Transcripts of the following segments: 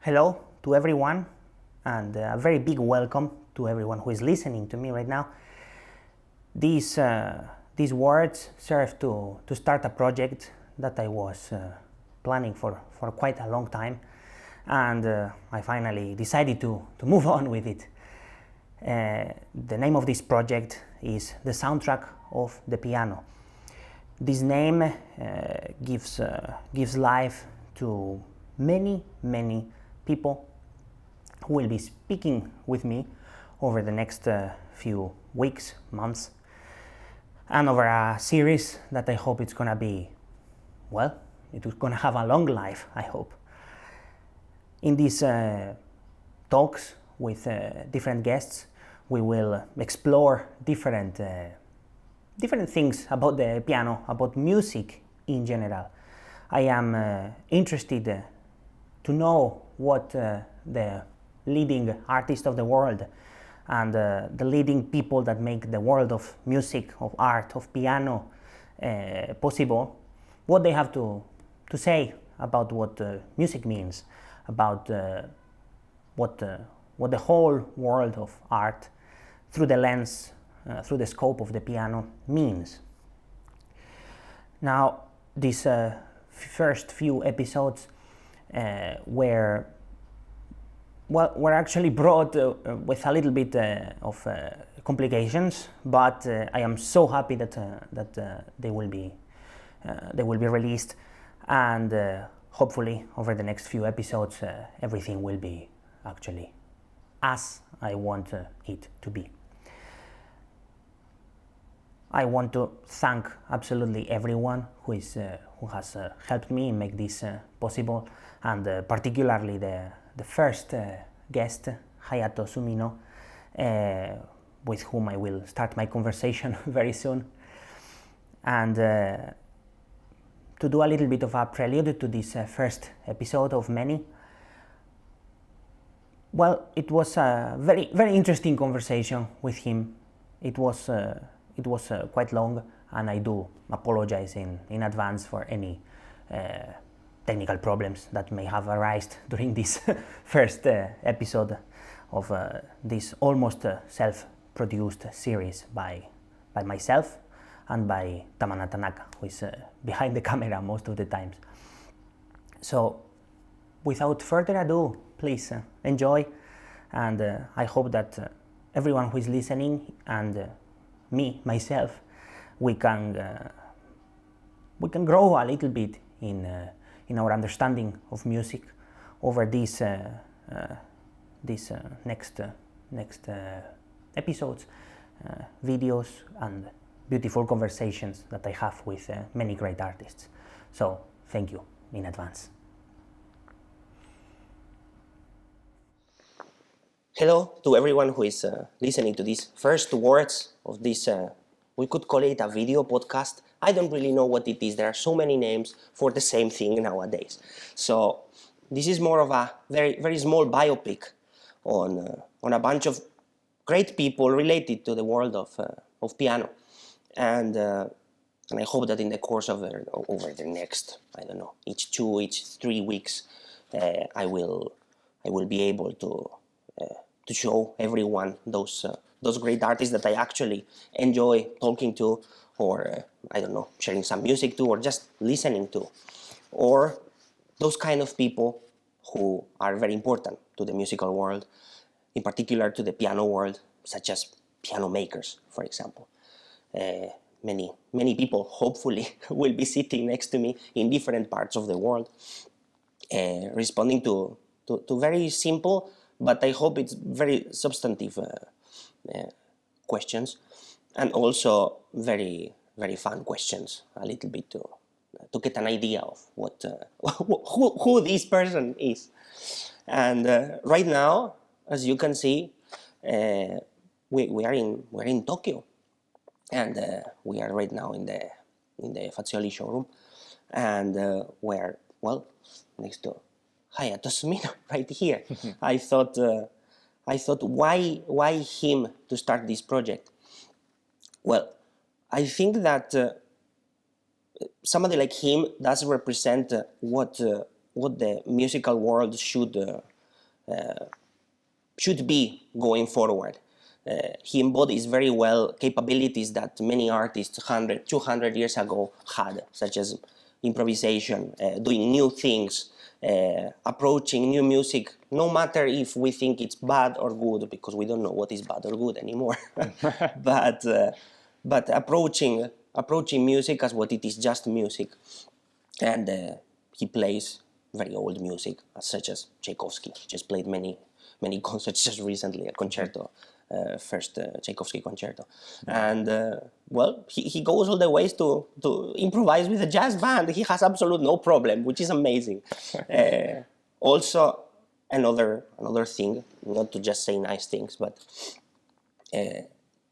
Hello to everyone, and a very big welcome to everyone who is listening to me right now. These words serve to start a project that I was planning for quite a long time, and I finally decided to move on with it. The name of this project is the soundtrack of the piano. This name gives life to many people who will be speaking with me over the next few weeks, months, and over a series that I hope it's gonna be, well, it's gonna have a long life, I hope. In these talks with different guests, we will explore different things about the piano, about music in general. I am interested to know what the leading artists of the world and the leading people that make the world of music, of art, of piano possible, what they have to say about what music means, about what the whole world of art through the lens, through the scope of the piano means. Now, these first few episodes were actually brought with a little bit of complications, but I am so happy that they will be released, and hopefully over the next few episodes everything will be actually as I want it to be. I want to thank absolutely everyone who has helped me make this possible, and particularly the first guest, Hayato Sumino, with whom I will start my conversation very soon. And to do a little bit of a prelude to this first episode of many, well, it was a very interesting conversation with him. It was quite long, and I do apologize in advance for any technical problems that may have arisen during this first episode of this almost self-produced series by myself and by Tamana Tanaka, who is behind the camera most of the times. So, without further ado, please enjoy, and I hope that everyone who is listening and me, myself, we can grow a little bit in our understanding of music over these next episodes, videos, and beautiful conversations that I have with many great artists. So thank you in advance. Hello to everyone who is listening to these first words of this, we could call it a video podcast. I don't really know what it is. There are so many names for the same thing nowadays. So this is more of a very small biopic on a bunch of great people related to the world of piano. And I hope that in the course of over the next, I don't know, each 3 weeks, I will be able to show everyone those great artists that I actually enjoy talking to, or I don't know, sharing some music to, or just listening to, or those kind of people who are very important to the musical world, in particular to the piano world, such as piano makers, for example. Many people hopefully will be sitting next to me in different parts of the world, responding to very simple, but I hope it's very substantive questions, and also very fun questions, a little bit to get an idea of what who this person is. And right now, as you can see, we are in Tokyo, and we are right now in the Fazioli showroom, and we're next to Hayato Sumino right here. I thought why him to start this project? Well, I think that somebody like him does represent what the musical world should should be going forward. He embodies very well capabilities that many artists 100, 200 years ago had, such as improvisation, doing new things, approaching new music, no matter if we think it's bad or good, because we don't know what is bad or good anymore. but approaching music as what it is, just music. And he plays very old music, such as Tchaikovsky. He just played many concerts just recently, a concerto, first Tchaikovsky concerto. And well, he goes all the ways to improvise with a jazz band. He has absolute no problem, which is amazing. Also, another thing, not to just say nice things, but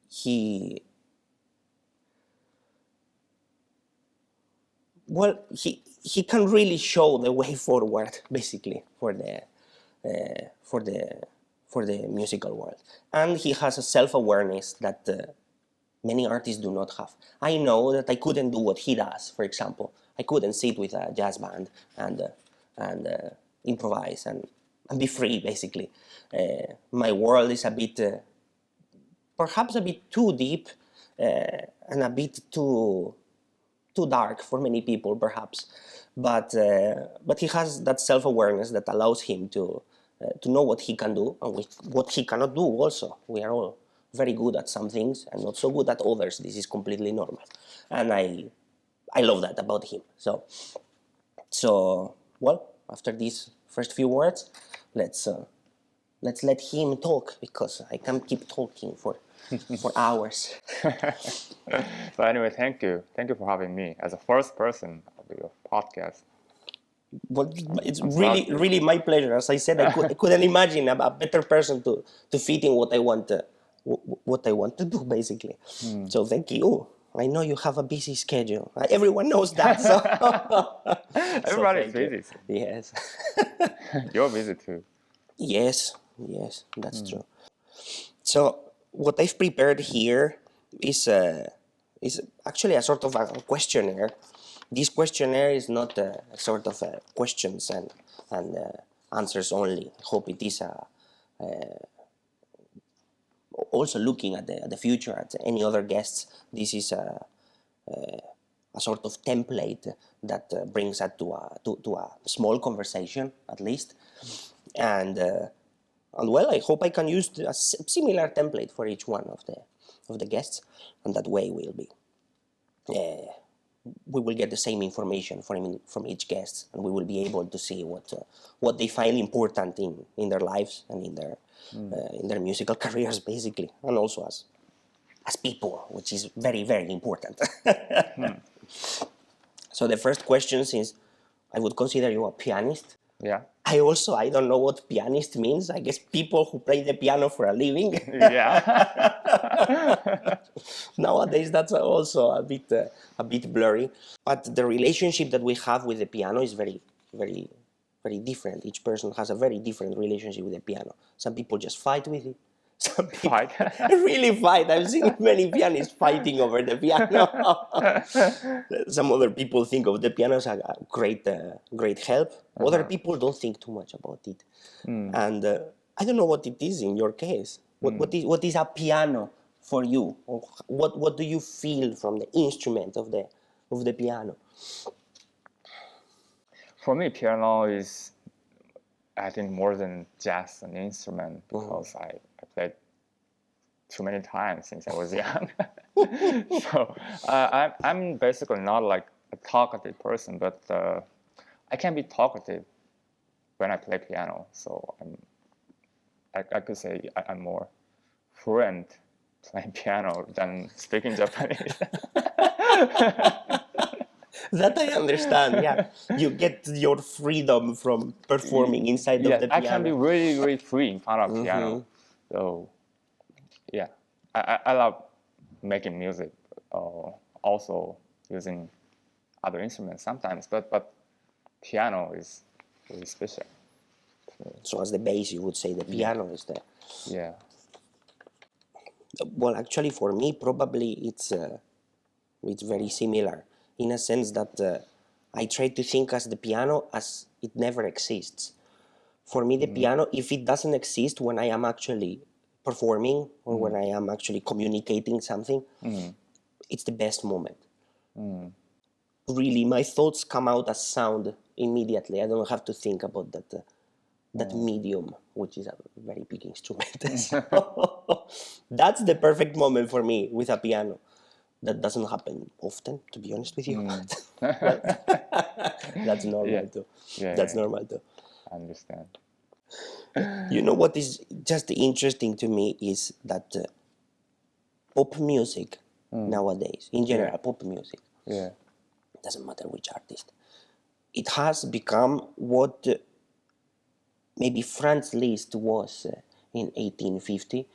he can really show the way forward, basically, for the musical world, and he has a self-awareness that many artists do not have. I know that I couldn't do what he does. For example, I couldn't sit with a jazz band and improvise and be free. Basically, my world is a bit, perhaps a bit too deep, and a bit too dark for many people, perhaps, but he has that self-awareness that allows him to know what he can do and what he cannot do. Also, we are all very good at some things and not so good at others. This is completely normal, and I love that about him. So well, after these first few words, let's let him talk, because I can't keep talking for hours. So anyway, thank you for having me as the first person of your podcast. Well, it's really my pleasure. As I said, I couldn't imagine a better person to fit in what I want to do, basically. So thank you. I know you have a busy schedule. Everyone knows that. So Everybody's busy. Yes. You're busy too. Yes, that's true. So what I've prepared here is actually a sort of a questionnaire. This questionnaire is not a sort of questions and answers only. I hope it is also looking at the future, at any other guests. This is a sort of template that brings us to a small conversation, at least. And well, I hope I can use a similar template for each one of the guests, and that way we will get the same information from each guest, and we will be able to see what they find important in their lives and in their musical careers, basically, and also as people, which is very, very important. So the first question is, I would consider you a pianist. Yeah. I don't know what pianist means. I guess people who play the piano for a living. Yeah. Nowadays, that's also a bit blurry. But the relationship that we have with the piano is very, very, very different. Each person has a very different relationship with the piano. Some people just fight with it. Some people Fight. really fight. I've seen many pianists fighting over the piano. Some other people think of the piano as a great help. Other people don't think too much about it. And I don't know what it is in your case. What is a piano for you? Or what do you feel from the instrument of the piano? For me, piano is, I think, more than just an instrument, because I played too many times since I was young. So I'm basically not like a talkative person, but I can be talkative when I play piano. So I could say I'm more fluent playing piano than speaking Japanese. That I understand, yeah. You get your freedom from performing inside of the piano. I can be really, really free in front of piano. So, yeah, I love making music, also using other instruments sometimes, but piano is really special. So as the bass, you would say the piano is the... Yeah. Well, actually, for me, probably it's very similar, in a sense that I try to think as the piano as it never exists. For me, the piano, if it doesn't exist when I am actually performing or when I am actually communicating something, it's the best moment. Really, my thoughts come out as sound immediately. I don't have to think about that medium, which is a very big instrument. So that's the perfect moment for me with a piano. That doesn't happen often, to be honest with you. Well, that's normal too. That's normal too. I understand. You know what is just interesting to me is that pop music nowadays, in general, pop music, Yeah. doesn't matter which artist, it has become what maybe Franz Liszt was in 1850.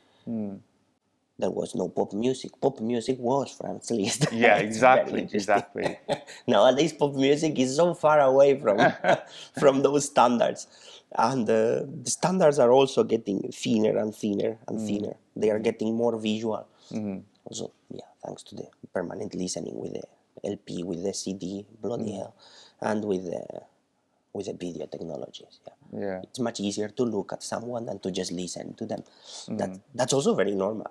There was no pop music. Pop music was Franz Liszt. Yeah, It's very exactly, interesting. exactly. Nowadays, pop music is so far away from those standards, and the standards are also getting thinner and thinner and thinner. They are getting more visual. Also, yeah, thanks to the permanent listening with the LP, with the CD, bloody hell, and with the video technologies. Yeah. It's much easier to look at someone than to just listen to them. That's also very normal.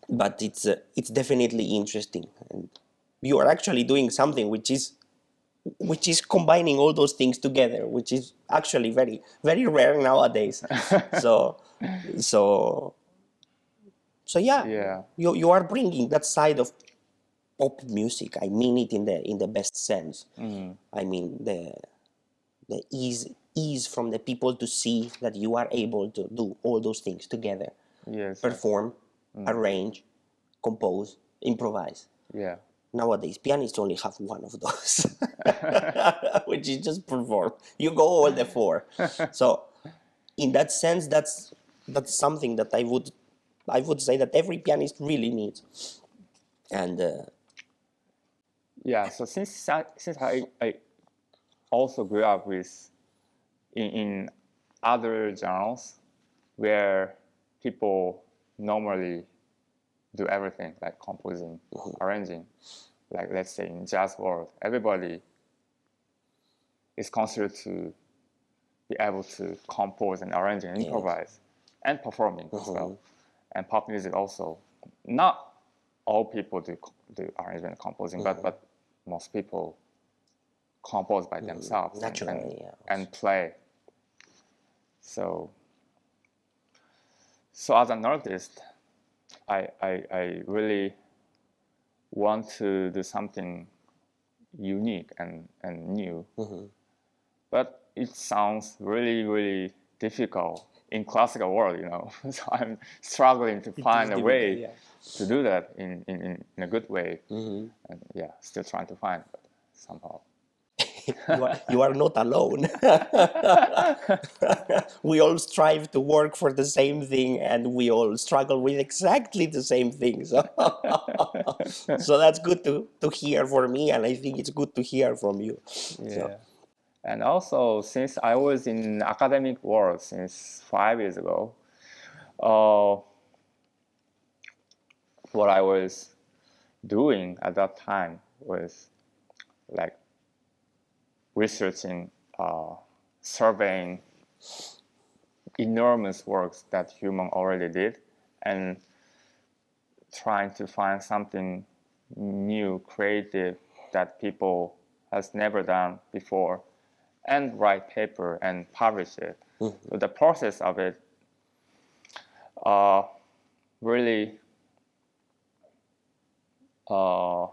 But it's definitely interesting, and you are actually doing something which is combining all those things together, which is actually very very rare nowadays. so so so yeah, Yeah. you are bringing that side of pop music. I mean it in the best sense. I mean the ease from the people to see that you are able to do all those things together, Yes. perform, arrange, compose, improvise. Yeah. Nowadays, pianists only have one of those, which is just perform. You go all the four. So, in that sense, that's something that I would say that every pianist really needs. And Yeah. So since I also grew up with in other genres where people normally do everything like composing, arranging. Like let's say in jazz world, everybody is considered to be able to compose and arrange and improvise and performing as well. And pop music also. Not all people do arrangement and composing, but most people compose by themselves naturally, and play. So as an artist, I really want to do something unique and new. But it sounds really, really difficult in classical world, So I'm struggling to find a way to do that in a good way. And yeah, still trying to find, but somehow. you are not alone. We all strive to work for the same thing, and we all struggle with exactly the same thing. So, so that's good to hear for me, and I think it's good to hear from you. Yeah. So. And also, since I was in academic world since 5 years ago, what I was doing at that time was like researching, surveying enormous works that human already did, and trying to find something new, creative that people has never done before, and write paper and publish it. So the process of it really now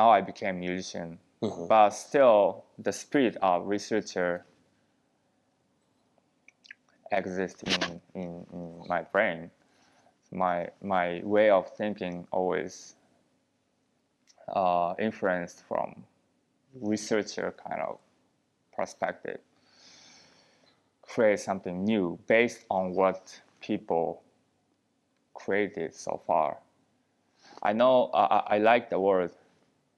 I became a musician, but still the spirit of researcher exists in my brain. My way of thinking always influenced from researcher kind of perspective. Create something new based on what people created so far. I know I like the word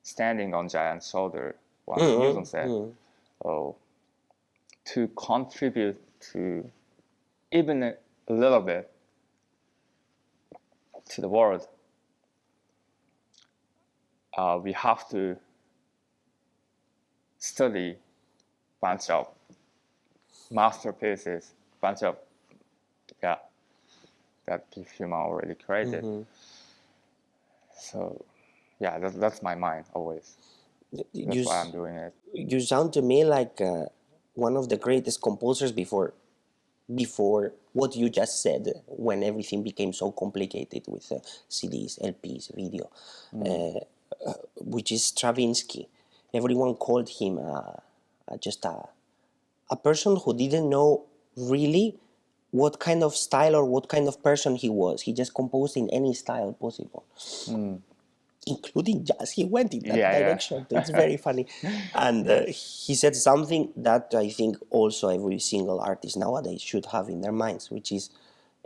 standing on giant's shoulder, what Raison said. Oh, to contribute to even a little bit to the world, we have to study bunch of masterpieces, bunch of that human already created. So that's my mind always. That's why I'm doing it. You sound to me like one of the greatest composers before what you just said, when everything became so complicated with CDs, LPs, video, which is Stravinsky. Everyone called him just a person who didn't know really what kind of style or what kind of person he was. He just composed in any style possible, including jazz. He went in that direction. It's very funny. And he said something that I think also every single artist nowadays should have in their minds, which is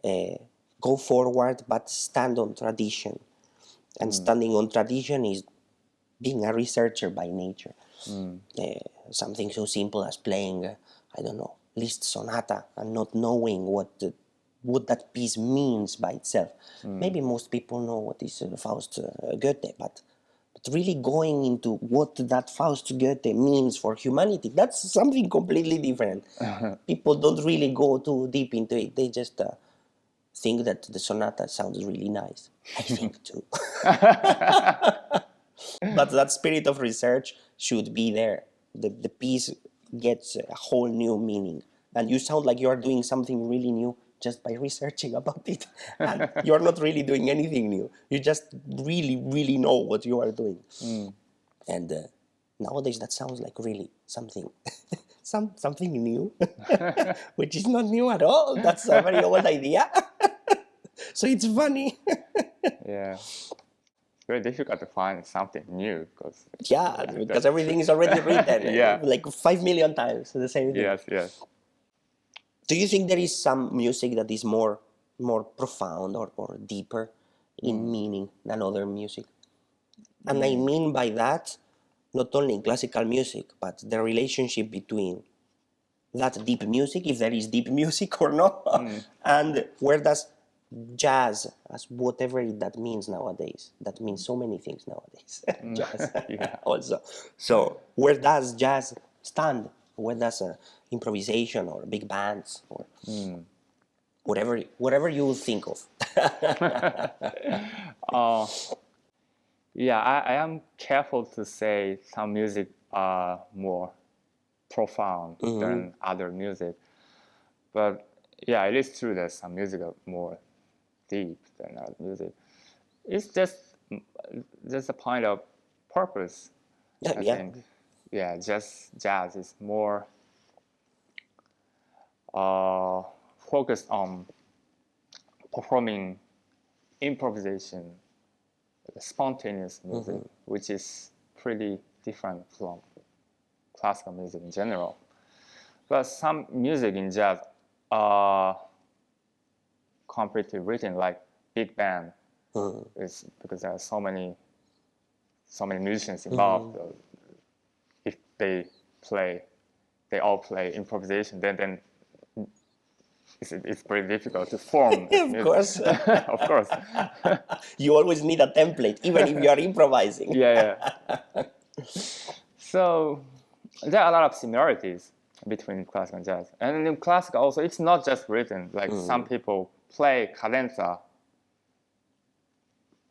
go forward but stand on tradition. And standing on tradition is being a researcher by nature. Something so simple as playing, I don't know, Liszt sonata and not knowing what that piece means by itself. Maybe most people know what is Faust Goethe, but really going into what that Faust Goethe means for humanity, that's something completely different. People don't really go too deep into it. They just think that the sonata sounds really nice. I think too. But that spirit of research should be there. The piece gets a whole new meaning. And you sound like you are doing something really new just by researching about it. And you're not really doing anything new. You just really, really know what you are doing. And nowadays that sounds like really something something new, which is not new at all. That's a very old idea. So it's funny. Yeah. Very difficult to find something new because everything is already written like 5 million times the same thing. Yes. Do you think there is some music that is more profound or deeper in meaning than other music? And I mean by that, not only in classical music, but the relationship between that deep music, if there is deep music or not, and where does jazz, as whatever that means nowadays, that means so many things nowadays, jazz also. So where does jazz stand? Where does improvisation or big bands or whatever you think of? I am careful to say some music are more profound than other music. But it is true that some music are more deep than other music. It's just a point of purpose. I think. Jazz is more focused on performing improvisation, spontaneous music, which is pretty different from classical music in general. But some music in jazz are completely written like big band. It's because there are so many musicians involved. If they all play improvisation, then it's pretty difficult to form. Of course. Of course. You always need a template, even if you are improvising. So there are a lot of similarities between classical and jazz. And in classical also, it's not just written. Like some people play cadenza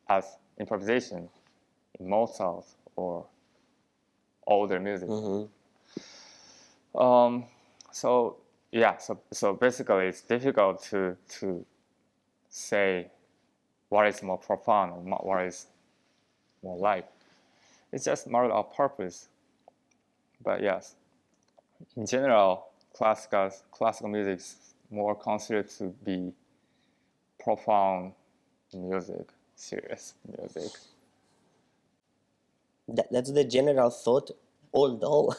as improvisation in Mozart or older music. So basically it's difficult to say what is more profound and what is more light. It's just a matter of purpose. But yes, in general, classical music is more considered to be profound music, serious music. That's the general thought, although.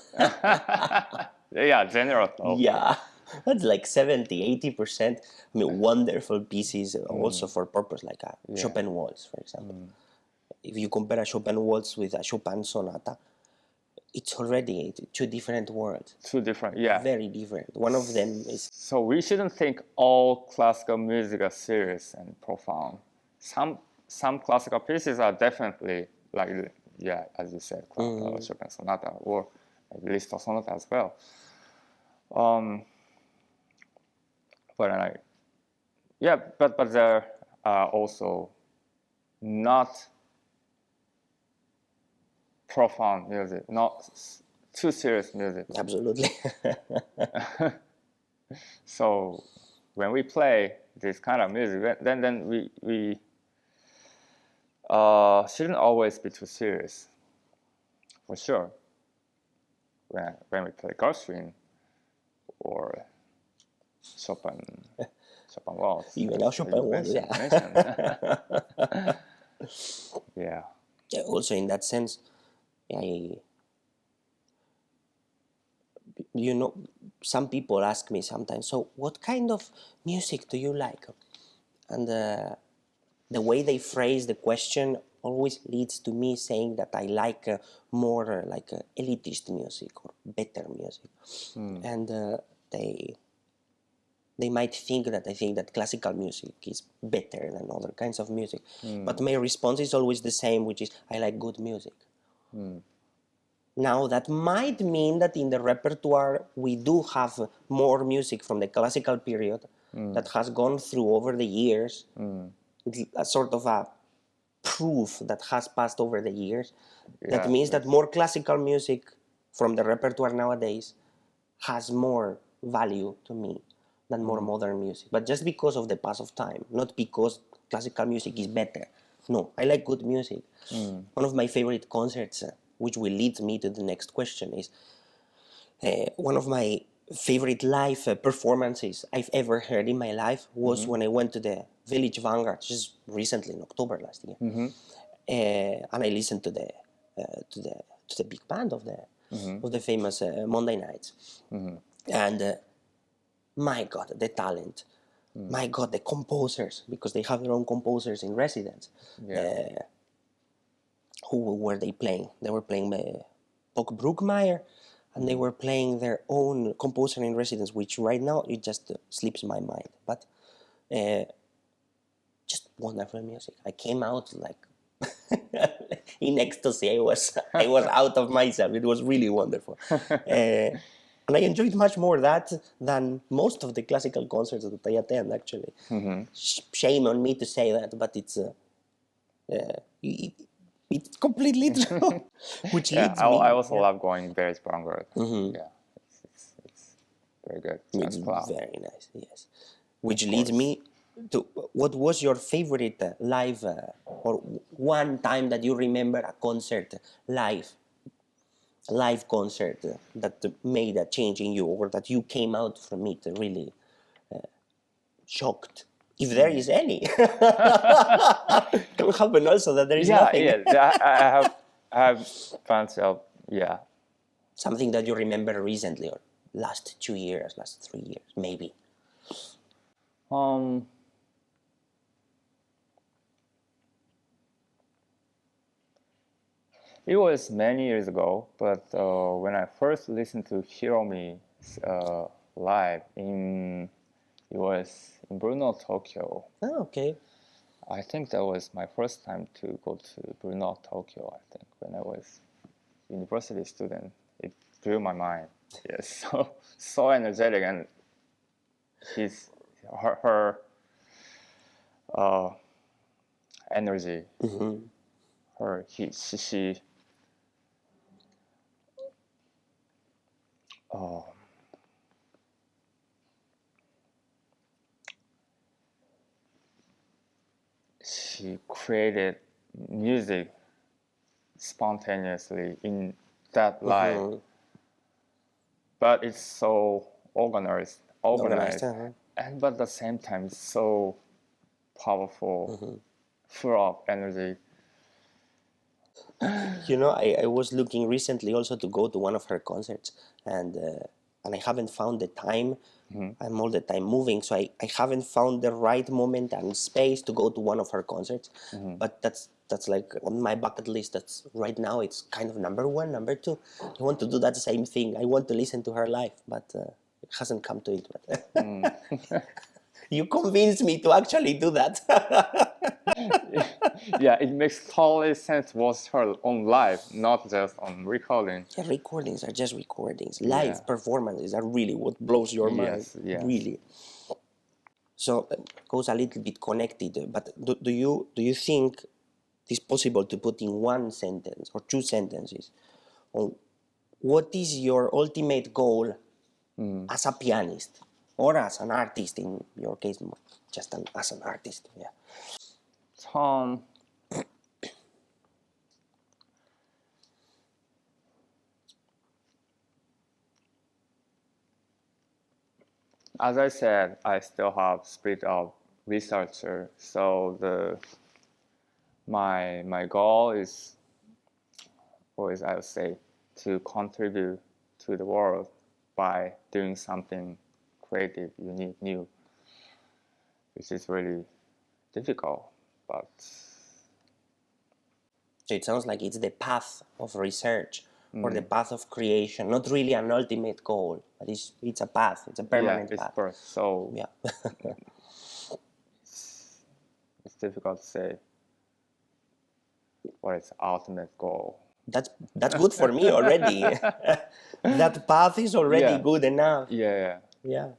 General thought. That's like 70-80%. I mean, wonderful pieces also for purpose, like a Chopin waltz, for example. If you compare a Chopin waltz with a Chopin sonata, it's already two different worlds. Two different, Very different. One of them is... So we shouldn't think all classical music are serious and profound. Some classical pieces are definitely like, as you said, Chopin sonata or Liszt sonata as well. But yeah, but there are also not profound music, not too serious music. Absolutely. So when we play this kind of music, then we shouldn't always be too serious, for sure. When we play Gershwin or Chopin waltz, Even now Chopin waltz, yeah. Yeah. Yeah, also in that sense, some people ask me sometimes, so what kind of music do you like? And the way they phrase the question always leads to me saying that I like more elitist music or better music. And they might think that I think that classical music is better than other kinds of music. But my response is always the same, which is I like good music. Now, that might mean that in the repertoire we do have more music from the classical period that has gone through over the years. It's a sort of a proof that has passed over the years. That means that more classical music from the repertoire nowadays has more value to me than more modern music. But just because of the pass of time, not because classical music is better. No, I like good music. One of my favorite concerts, which will lead me to the next question, is one of my favorite live performances I've ever heard in my life was when I went to the Village Vanguard just recently in October last year, and I listened to the big band of the famous Monday nights, and my God, the talent, my God, the composers, because they have their own composers in residence. Who were they playing? They were playing Bock Brookmeyer, and they were playing their own composer in residence, which right now it just slips my mind. But just wonderful music. I came out like in ecstasy. I was out of myself. It was really wonderful. And I enjoyed much more that than most of the classical concerts that I attend, actually. Shame on me to say that, but it's it's completely true. Which leads me. I also love going Barry's Vanguard. Yeah, it's very good. It's very nice, yes. Which leads me to what was your favorite live or one time that you remember a concert live concert that made a change in you, or that you came out from it really shocked, if there is any. Can happen also that there is nothing. I have found Something that you remember recently, or last 2 years, last 3 years, maybe. It was many years ago, but when I first listened to Hiromi live it was in Brno, Tokyo. Oh, okay. I think that was my first time to go to Brno, Tokyo. I think when I was university student, it blew my mind. Yes, so energetic, and her energy. She she created music spontaneously in that live, but it's so organized, and but at the same time so powerful, full of energy. I was looking recently also to go to one of her concerts, and I haven't found the time. I'm all the time moving, so I haven't found the right moment and space to go to one of her concerts. But that's like on my bucket list. That's right now. It's kind of number one, number two. I want to do that same thing. I want to listen to her live, but it hasn't come to it. You convinced me to actually do that. Yeah, it makes totally sense to watch her on live, not just on recording. Yeah, recordings are just recordings. Yeah. Live performances are really what blows your mind. Yes. Really. So goes a little bit connected. But do you think it is possible to put in one sentence or two sentences on what is your ultimate goal as a pianist or as an artist? In your case, just as an artist. Yeah. Tom, as I said, I still have spirit of researcher. So my goal is always, I would say, to contribute to the world by doing something creative, unique, new, which is really difficult. But So it sounds like it's the path of research or the path of creation, not really an ultimate goal, but it's a path, it's a permanent it's path. birth. So Yeah. it's difficult to say what is the ultimate goal. That's good for me already. That path is already good enough. Yeah. Yeah.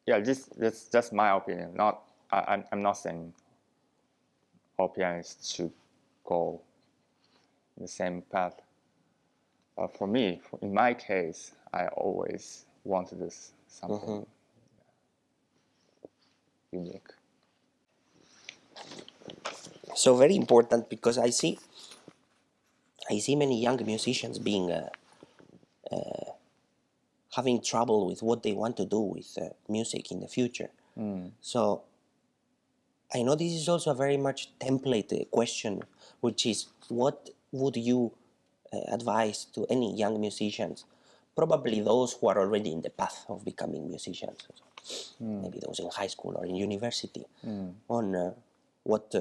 Yeah, that's just my opinion. I'm not saying all pianists should go the same path. But for me, in my case, I always want to do something unique. So very important because I see many young musicians being having trouble with what they want to do with music in the future. So I know this is also a very much template question, which is what would you advise to any young musicians, probably those who are already in the path of becoming musicians, maybe those in high school or in university, on what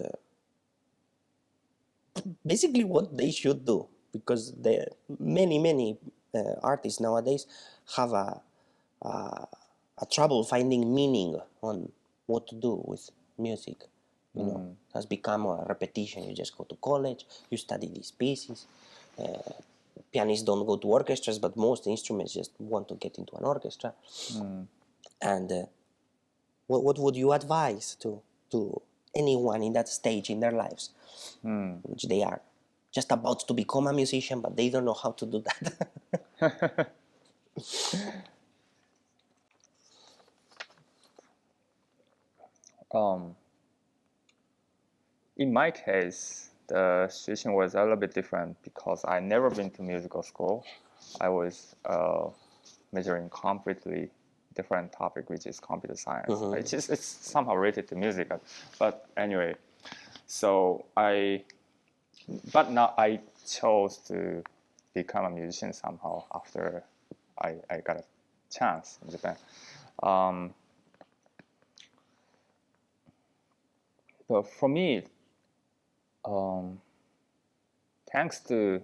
basically what they should do, because many artists nowadays have a trouble finding meaning on what to do with music. You know, it has become a repetition. You just go to college, you study these pieces. Pianists don't go to orchestras, but most instruments just want to get into an orchestra. And what would you advise to anyone in that stage in their lives, which they are just about to become a musician, but they don't know how to do that? In my case, the situation was a little bit different because I never been to musical school. I was majoring completely different topic, which is computer science. It's somehow related to music, but anyway. So but now I chose to become a musician somehow after I got a chance in Japan. But for me, thanks to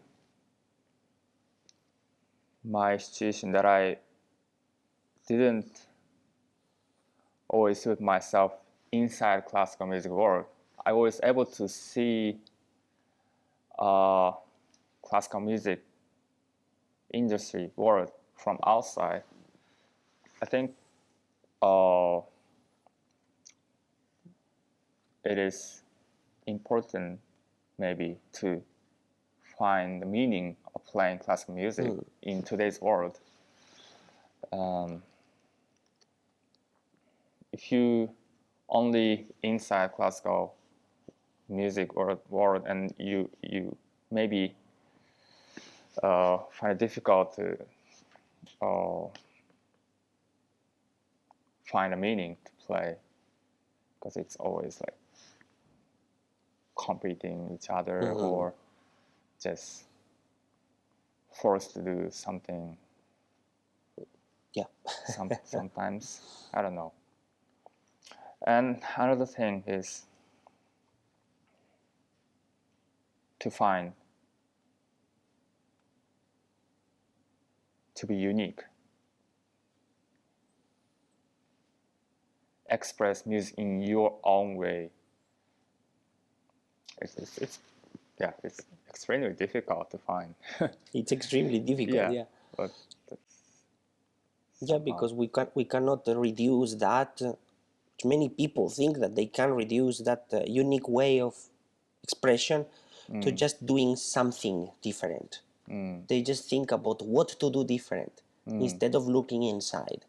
my situation that I didn't always put myself inside classical music world, I was able to see classical music industry world from outside. I think it is important maybe to find the meaning of playing classical music in today's world. If you only inside classical music world and you maybe find it difficult to find a meaning to play because it's always like competing each other or just forced to do something. Yeah. Sometimes I don't know. And another thing is to be unique. express music in your own way. It's extremely difficult to find. It's extremely difficult, yeah. But Yeah, because we cannot reduce that. Many people think that they can reduce that unique way of expression to just doing something different. They just think about what to do different instead of looking inside.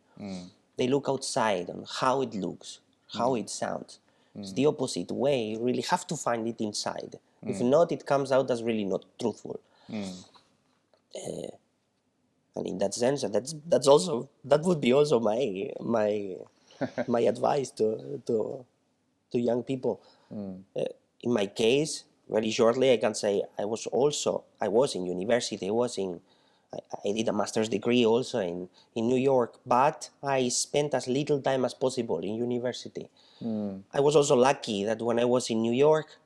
They look outside on how it looks, how it sounds. It's the opposite way. You really have to find it inside. If not, it comes out as really not truthful. And in that sense, that would be also my advice to young people. In my case, very shortly, I can say I was in university. I did a master's degree also in New York, but I spent as little time as possible in university. I was also lucky that when I was in New York,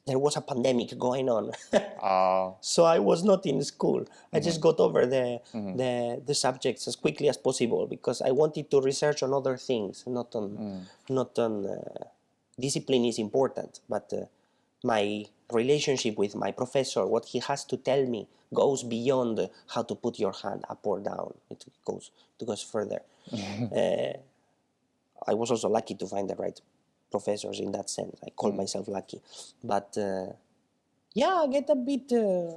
there was a pandemic going on. So I was not in school. I just got over the subjects as quickly as possible because I wanted to research on other things, not on discipline is important, but my relationship with my professor, what he has to tell me, goes beyond how to put your hand up or down. It goes further. I was also lucky to find the right professors in that sense. I call myself lucky, but I get a bit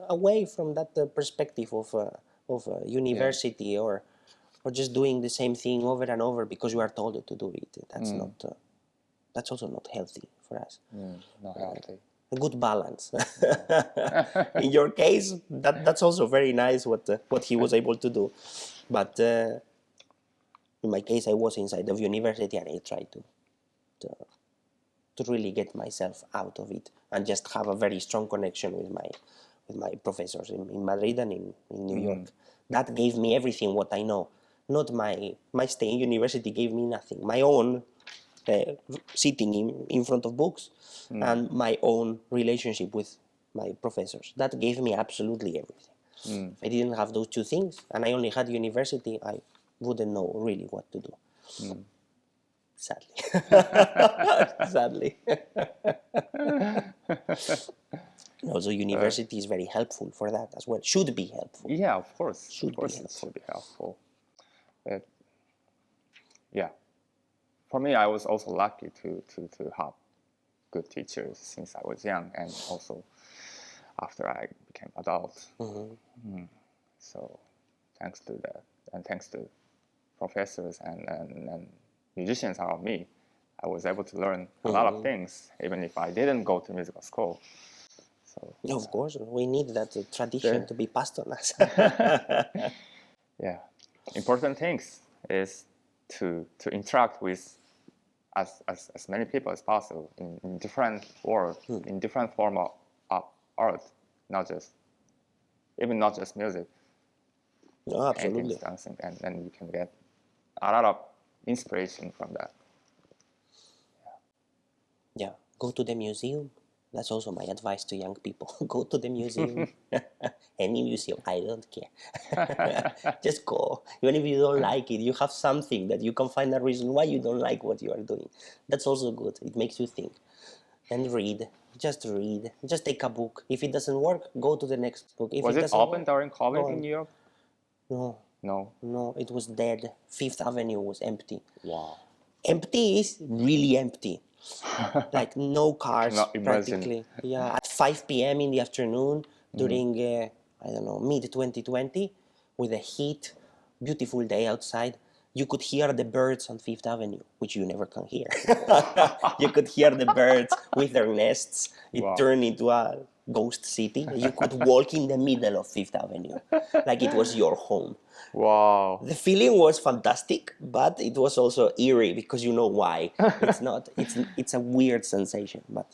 away from that perspective of university or just doing the same thing over and over because you are told to do it. That's not. That's also not healthy for us. not healthy. A good balance. In your case, that's also very nice what he was able to do, but in my case, I was inside of university and I tried to really get myself out of it and just have a very strong connection with my professors in Madrid and in New York. That gave me everything what I know. Not my stay in university gave me nothing. My own sitting in front of books and my own relationship with my professors. That gave me absolutely everything. If I didn't have those two things and I only had university, I wouldn't know really what to do. Sadly. Sadly. Also, university is very helpful for that as well. Should be helpful. Yeah, of course. Should of course be it should be helpful. But yeah. For me, I was also lucky to have good teachers since I was young and also after I became adult. So thanks to professors and musicians around me, I was able to learn a lot of things, even if I didn't go to musical school. So of course, we need that tradition to be passed on us. Yeah, important things is to interact with as many people as possible in different world, in different form of art, not just music. No, absolutely. Paintings, dancing, and you can get a lot of inspiration from that. Yeah, go to the museum. That's also my advice to young people. Go to the museum. Any museum, I don't care. Just go. Even if you don't like it, you have something that you can find a reason why you don't like what you are doing. That's also good. It makes you think. And read. Just read. Just take a book. If it doesn't work, go to the next book. If Was it open during COVID in New York? No. No. No, it was dead. Fifth Avenue was empty. Wow. Empty is really empty. Like no cars Cannot imagine. practically. Yeah, at 5 p.m. in the afternoon during, I don't know, mid-2020 with the heat, beautiful day outside, you could hear the birds on Fifth Avenue, which you never can hear. You could hear the birds with their nests. It turned into a ghost city. You could walk in the middle of Fifth Avenue like it was your home. Wow. The feeling was fantastic, but it was also eerie because you know why. It's not. It's a weird sensation, but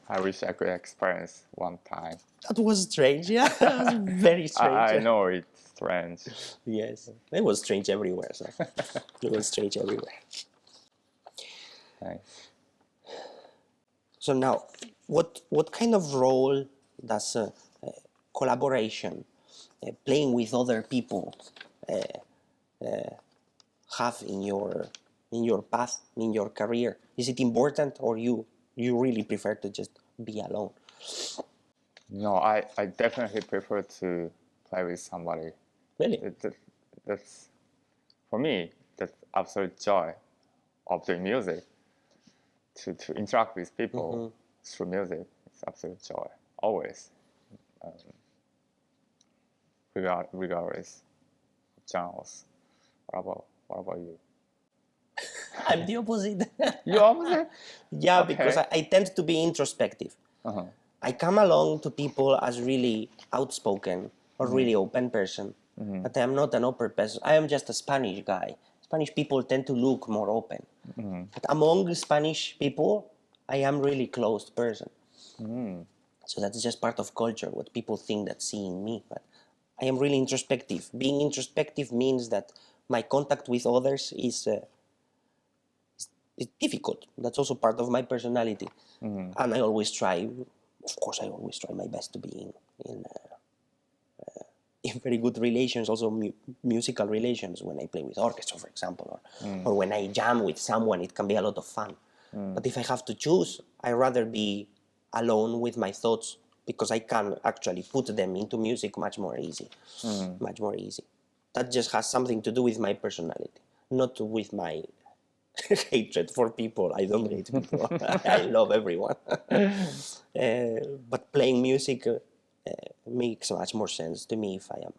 I wish I could experience one time. that was strange. Yeah, it was very strange. I know it's strange. Yes, it was strange everywhere. So it was strange everywhere. Nice. So now, what kind of role does collaboration, playing with other people, have in your in your path, in your career? Is it important, or you really prefer to just be alone? No, I definitely prefer to play with somebody. Really? That's, for me, that's absolute joy of doing music. To interact with people through music, it's absolute joy, always, regardless of genres. What about you? I'm the opposite. You opposite? Yeah, Okay. because I tend to be introspective. Uh-huh. I come along to people as really outspoken or really open person, but I am not an open person. I am just a Spanish guy. Spanish people tend to look more open. But among Spanish people, I am really closed person. So that's just part of culture, what people think that see in me. But I am really introspective. Being introspective means that my contact with others is it's difficult. That's also part of my personality. And I always try, of course, I always try my best to be in very good relations, also musical relations, when I play with orchestra, for example, or when I jam with someone, it can be a lot of fun. But if I have to choose, I rather be alone with my thoughts, because I can actually put them into music much more easy. Much more easy. That just has something to do with my personality, not with my hatred for people. I don't hate people. I love everyone. But playing music makes much more sense to me if I am.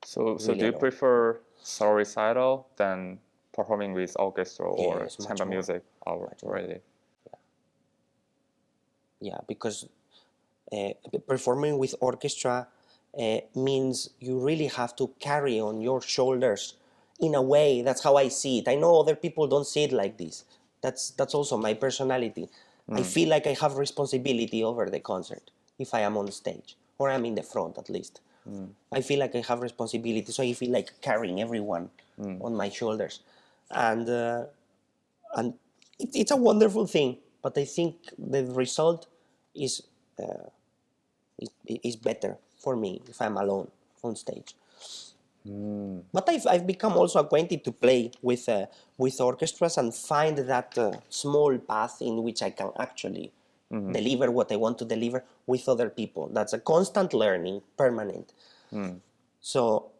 So Really do you alone. prefer solo recital than performing with orchestra or Yes, much chamber more. music? Oh, Much more. really? Yeah, because performing with orchestra means you really have to carry on your shoulders. In a way, that's how I see it. I know other people don't see it like this. That's also my personality. I feel like I have responsibility over the concert if I am on stage, or I'm in the front at least. I feel like I have responsibility, so I feel like carrying everyone on my shoulders, and it's a wonderful thing. But I think the result is is better for me if I'm alone on stage. But I've become also acquainted to play with orchestras and find that small path in which I can actually deliver what I want to deliver with other people. That's a constant learning, permanent. So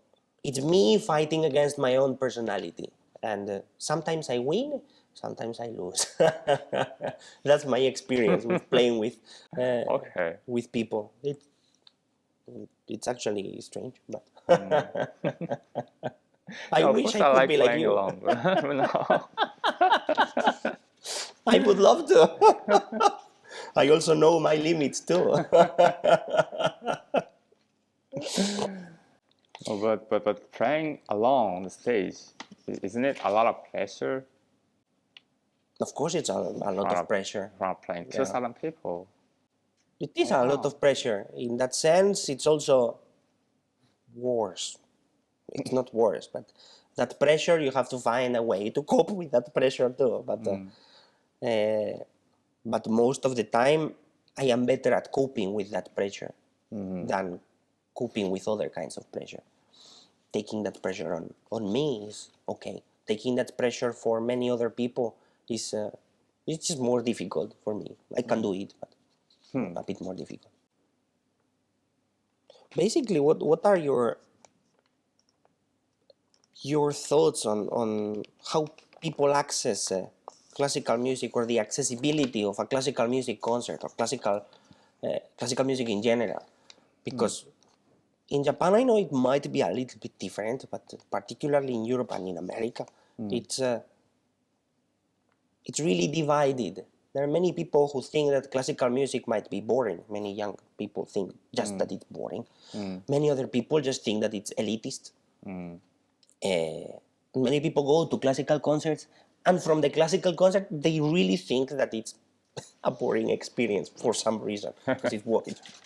it's me fighting against my own personality, and sometimes I win, sometimes I lose. That's my experience with playing Okay. with people. It's actually strange, but I Yeah, of wish course I I could like be like playing you. along, but no. I would love to. I also know my limits too. Oh, but playing along on the stage, isn't it a lot of pressure Of course, it's a lot of pressure. from playing Yeah. 2,000 people? It is a lot Wow. of pressure. In that sense, it's also worse. It's not worse, but that pressure, you have to find a way to cope with that pressure too. But most of the time, I am better at coping with that pressure than coping with other kinds of pressure. Taking that pressure on me is okay. Taking that pressure for many other people is it's just more difficult for me. I can do it, but a bit more difficult. Basically, what are your thoughts on how people access classical music, or the accessibility of a classical music concert, or classical music in general? Because in Japan, I know it might be a little bit different, but particularly in Europe and in America, it's it's really divided. There are many people who think that classical music might be boring. Many young people think just that it's boring. Many other people just think that it's elitist. Many people go to classical concerts, and from the classical concert, they really think that it's a boring experience for some reason, because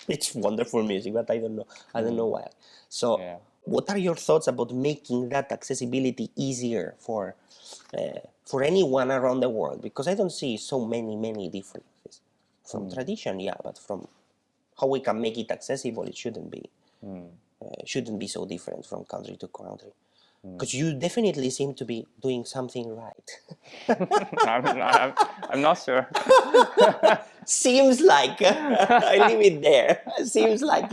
it's wonderful music, but I don't know why. So, Yeah. what are your thoughts about making that accessibility easier for anyone around the world? Because I don't see so many differences from tradition, yeah, but from how we can make it accessible, it shouldn't be so different from country to country. Because you definitely seem to be doing something right. I'm not sure. Seems like. I leave it there. Seems like.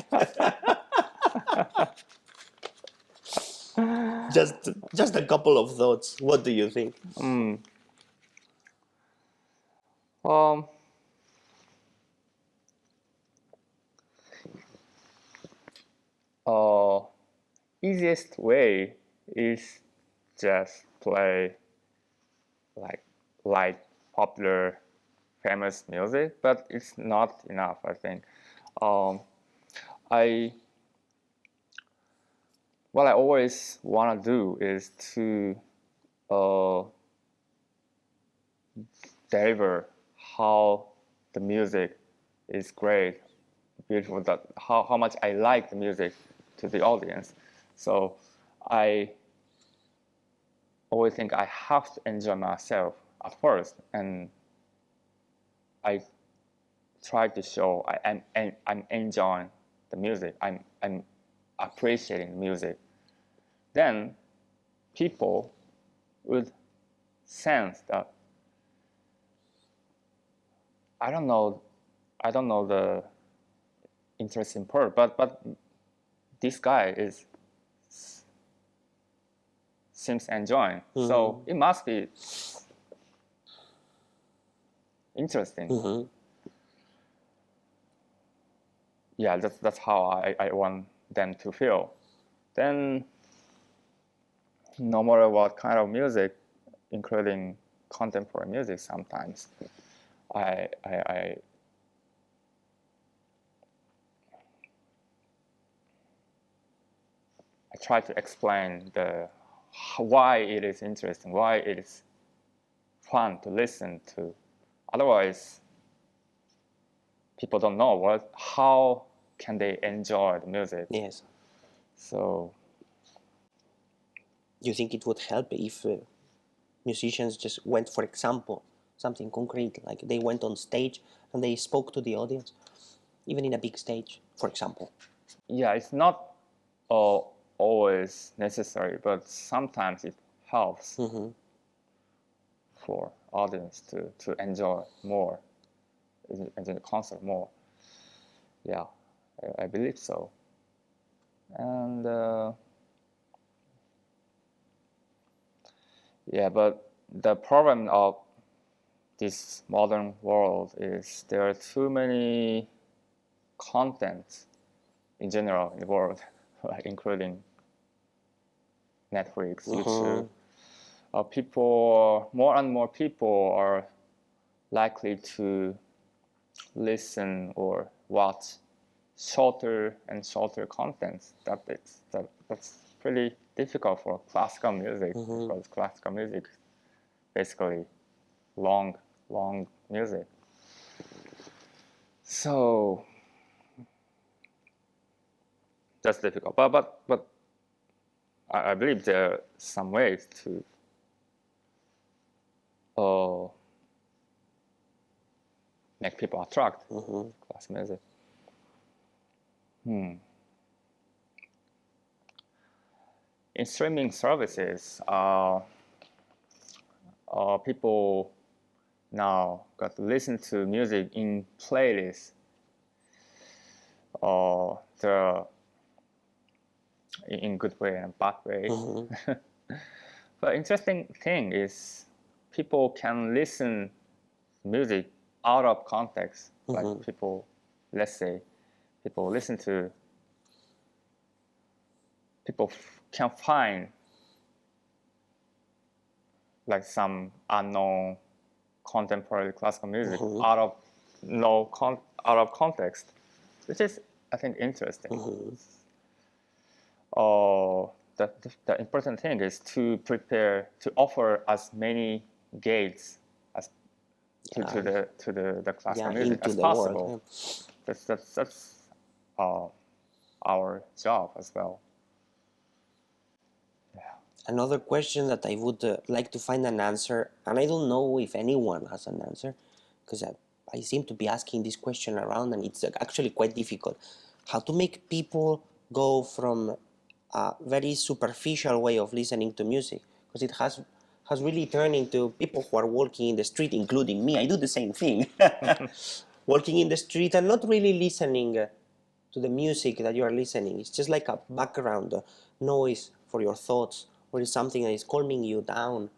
Just a couple of thoughts. What do you think? Um, Easiest way is just play like light, popular, famous music, but it's not enough, I think. I What I always want to do is to deliver how the music is great, beautiful, that how much I like the music to the audience. So I always think I have to enjoy myself at first, and I try to show I'm enjoying the music. I'm appreciating the music. Then people would sense that I don't know the interesting part, but this guy seems enjoying. So it must be interesting. Yeah, that's how I want them to feel. Then no matter what kind of music, including contemporary music, sometimes I try to explain why it is interesting, why it is fun to listen to. Otherwise, people don't know how can they enjoy the music. Yes. So You think it would help if musicians just went, for example, something concrete, like they went on stage and they spoke to the audience, even in a big stage, for example? yeah, it's not always necessary, but sometimes it helps for audience to enjoy more, enjoy the concert more. Yeah, I believe so. And yeah, but the problem of this modern world is there are too many contents in general in the world, like including Netflix, YouTube. More and more people are likely to listen or watch shorter and shorter contents. That's pretty difficult for classical music because classical music is basically long music. So that's difficult. But I believe there are some ways to make people attract classical music. In streaming services, people now got to listen to music in playlists. The in good way and bad way. But interesting thing is people can listen music out of context. Like people, let's say, people can find like some unknown contemporary classical music out of context, which is I think interesting. The important thing is to prepare to offer as many gates as to the classical music into as the possible. world. That's our job as well. Another question that I would like to find an answer, and I don't know if anyone has an answer, because I seem to be asking this question around, and it's actually quite difficult. How to make people go from a very superficial way of listening to music, because it has really turned into people who are walking in the street, including me. I do the same thing. Walking in the street and not really listening to the music that you are listening. It's just like a background noise for your thoughts, or it's something that is calming you down.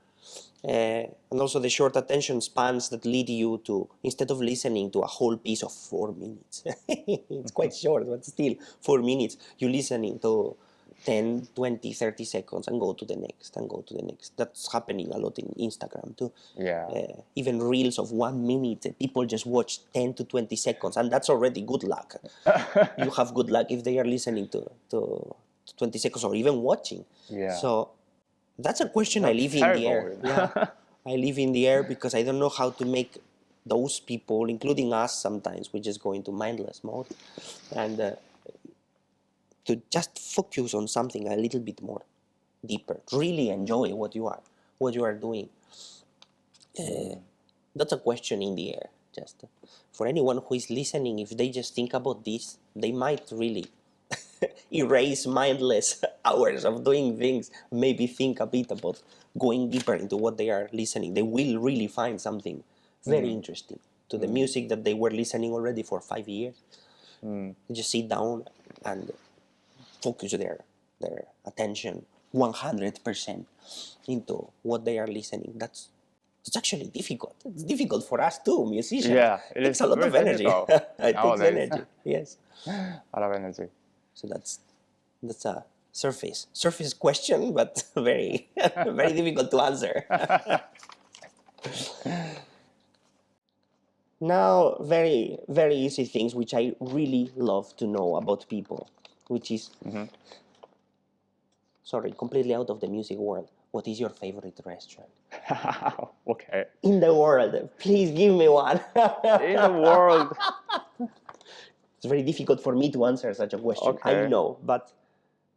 And also the short attention spans that lead you to, instead of listening to a whole piece of 4 minutes, it's quite short, but still 4 minutes, you're listening to 10, 20, 30 seconds and go to the next and go to the next. That's happening a lot in Instagram too. Yeah. Even reels of 1 minute, people just watch 10 to 20 seconds, and that's already good luck. You have good luck if they are listening to 20 seconds or even watching. Yeah. So that's a question I That's leave in the air. terrible. Yeah, I leave in the air because I don't know how to make those people, including us sometimes, we just go into mindless mode, and to just focus on something a little bit more deeper. Really enjoy what you are doing. That's a question in the air. Just for anyone who is listening, if they just think about this, they might really erase mindless hours of doing things, maybe think a bit about going deeper into what they are listening. They will really find something very interesting to the music that they were listening already for 5 years. They just sit down and focus their attention 100% into what they are listening. It's actually difficult. It's difficult for us too, musicians. Yeah, it takes is a lot of very energy. difficult It takes nowadays. energy. Yes. A lot of energy. So that's a surface question, but very very difficult to answer. Now, very very easy things which I really love to know about people, which is sorry, completely out of the music world. What is your favorite restaurant Okay. in the world? Please give me one. In the world. It's very difficult for me to answer such a question. I Okay. know, but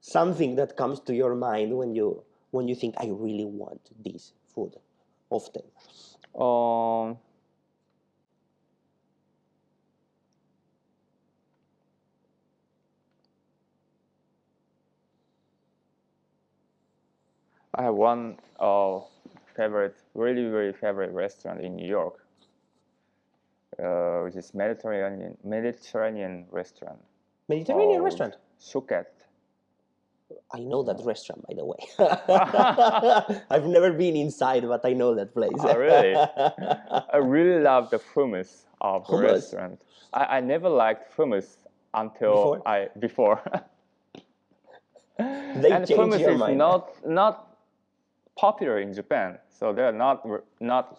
something that comes to your mind when you think I really want this food often. I have one favorite, really, really favorite restaurant in New York, which is Mediterranean restaurant. Mediterranean called restaurant. Suket. I know that restaurant, by the way. I've never been inside, but I know that place. Oh, really? I really love the hummus of the Hummus? restaurant. I never liked hummus until before. They And change hummus your is mind. not popular in Japan, so there are not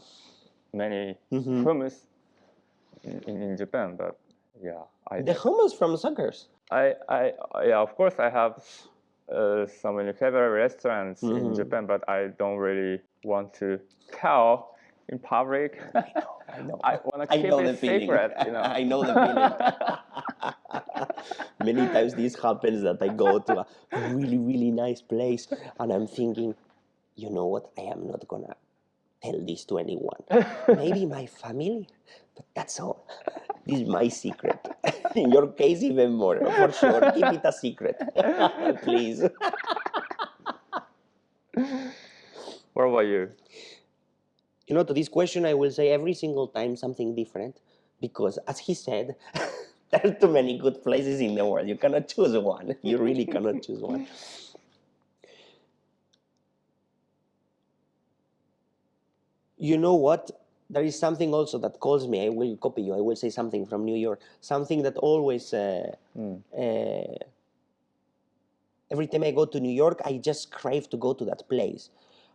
many hummus in Japan. But yeah, The hummus from Suckers. yeah, of course I have so many favorite restaurants in Japan, but I don't really want to tell in public. I know. I want to I keep know it the feeling. secret, you know. I know the feeling. Many times this happens that I go to a really, really nice place and I'm thinking, you know what, I am not gonna tell this to anyone. Maybe my family, but that's all. This is my secret. In your case, even more, for sure. Keep it a secret, please. What about you? You know, to this question, I will say every single time something different, because as he said, there are too many good places in the world. You cannot choose one. You really cannot choose one. You know what? There is something also that calls me. I will copy you. I will say something from New York. Something that always, every time I go to New York, I just crave to go to that place.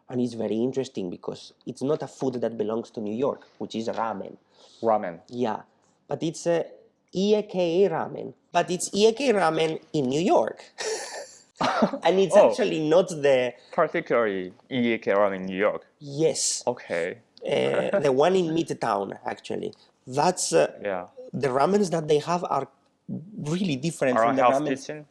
And it's very interesting because it's not a food that belongs to New York, which is ramen. Ramen. Yeah, but it's Ieke ramen. But it's Ieke ramen in New York. And it's actually not the... Particularly Ieke ramen in New York. Yes. Okay. The one in Midtown, actually. That's... Yeah. The ramens that they have are really different Around from the Hell's ramens. Kitchen?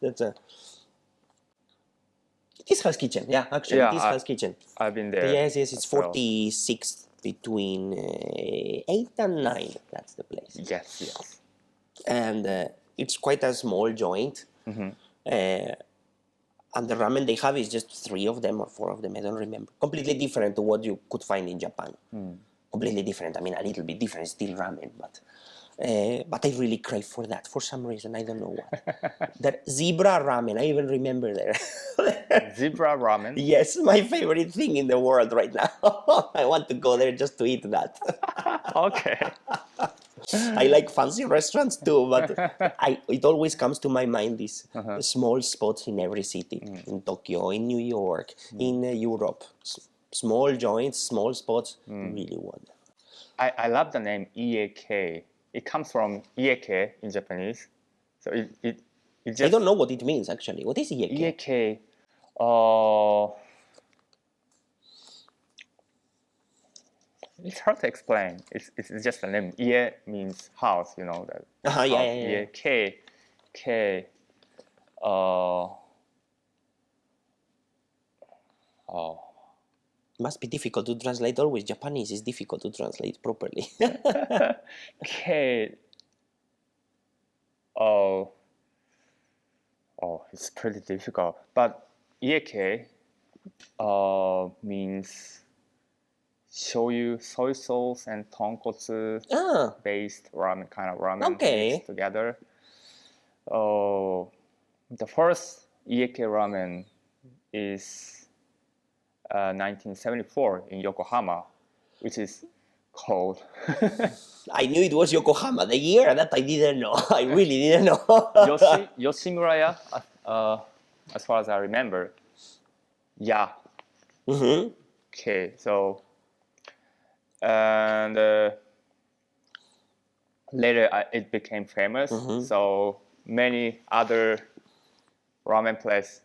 It is Hell's Kitchen, yeah, actually. Yeah, it is Hell's Kitchen. I've been there. Yes, it's as well. 46th between 8 and 9. That's the place. Yes. And it's quite a small joint. And the ramen they have is just 3 of them or 4 of them, I don't remember. Completely different to what you could find in Japan. Completely different. I mean, a little bit different, still ramen, but I really crave for that for some reason. I don't know what. That zebra ramen, I even remember there. Zebra ramen. Yes, my favorite thing in the world right now. I want to go there just to eat that. Okay. I like fancy restaurants too, but it always comes to my mind these small spots in every city, in Tokyo, in New York, in Europe. Small joints, small spots, really wonderful. I love the name Ieke. It comes from Ieke in Japanese. So it just... I don't know what it means actually. What is ieke? Ieke, it's hard to explain. It's just a name. Ie means house, you know that. Yeah. Ie, K, Must be difficult to translate always. Japanese is difficult to translate properly. K, it's pretty difficult. But Ieke means shoyu, soy sauce, and tonkotsu based ramen, kind of ramen mixed together. The first Ieke ramen is 1974 in Yokohama, which is cold. I knew it was Yokohama. The year that I didn't know. I really didn't know. Yoshimuraya, as far as I remember. Yeah. Okay, so and later it became famous. So many other ramen places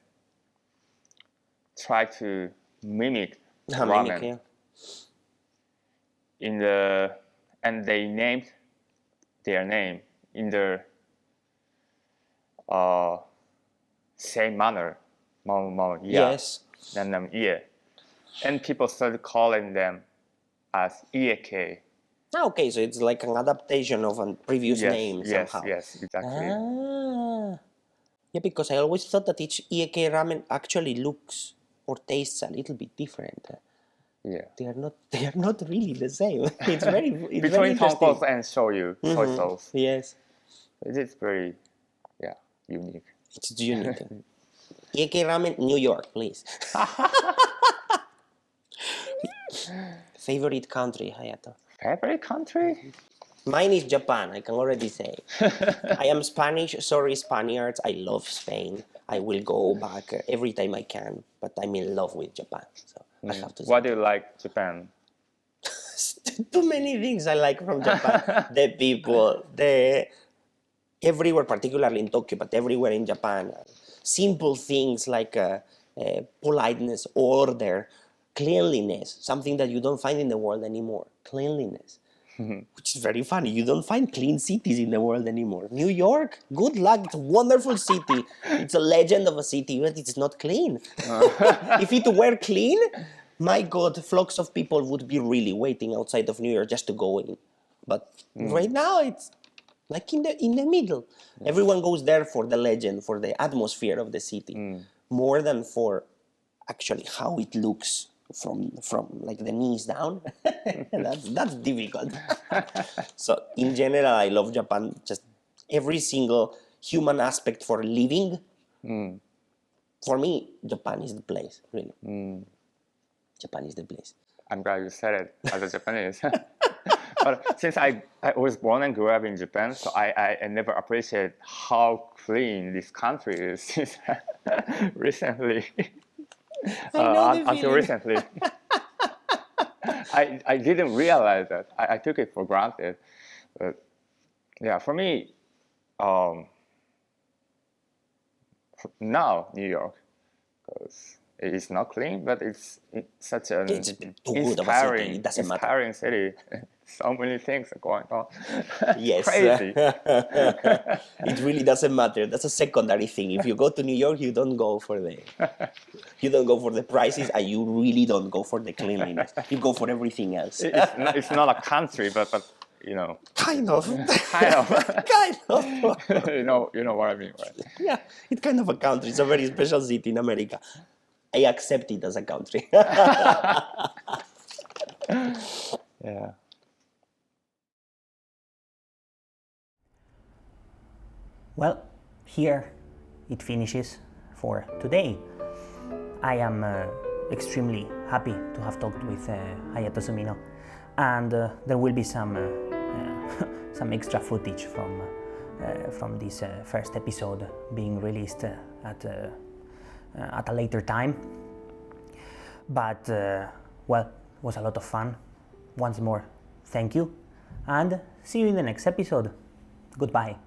tried to mimic ramen and they named their name in the same manner. Yes. And people started calling them as Ieke. Okay, so it's like an adaptation of a previous name somehow. Yes, exactly. Yeah, because I always thought that each Ieke ramen actually looks or tastes a little bit different. Yeah. They are not really the same. It's very Between tonkotsu and shoyu, soy sauce. Yes. It is very unique. It's unique. Ieke ramen, New York, please. Favorite country, Hayato? Favorite country? Mine is Japan, I can already say. I am Spanish, sorry Spaniards, I love Spain. I will go back every time I can, but I'm in love with Japan. So I have to say. Why do you like Japan? Too many things I like from Japan. The people, everywhere, particularly in Tokyo, but everywhere in Japan. Simple things like politeness, order, cleanliness, something that you don't find in the world anymore. Cleanliness. Which is very funny. You don't find clean cities in the world anymore. New York, good luck. It's a wonderful city. It's a legend of a city, but it's not clean. If it were clean, my God, flocks of people would be really waiting outside of New York just to go in. But right now, it's like in the middle. Everyone goes there for the legend, for the atmosphere of the city, more than for actually how it looks from like the knees down. that's difficult. So in general, I love Japan. Just every single human aspect for living. For me, Japan is the place, really. Japan is the place. I'm glad you said it as a Japanese. But since I was born and grew up in Japan, so I never appreciate how clean this country is recently. Until recently. I didn't realize that. I took it for granted. But yeah, for me, now New York, because it is not clean, but it's such an inspiring city. So many things are going on. Yes. Crazy. It really doesn't matter. That's a secondary thing. If you go to New York, you don't go for the prices, and you really don't go for the cleanliness. You go for everything else. It's not a country, but Kind of. kind of. Kind of. you know what I mean, right? Yeah, it's kind of a country. It's a very special city in America. I accept it as a country. Yeah. Well, here it finishes for today. I am extremely happy to have talked with Hayato Sumino, and there will be some extra footage from this first episode being released at a later time. But well, it was a lot of fun. Once more, thank you, and see you in the next episode. Goodbye.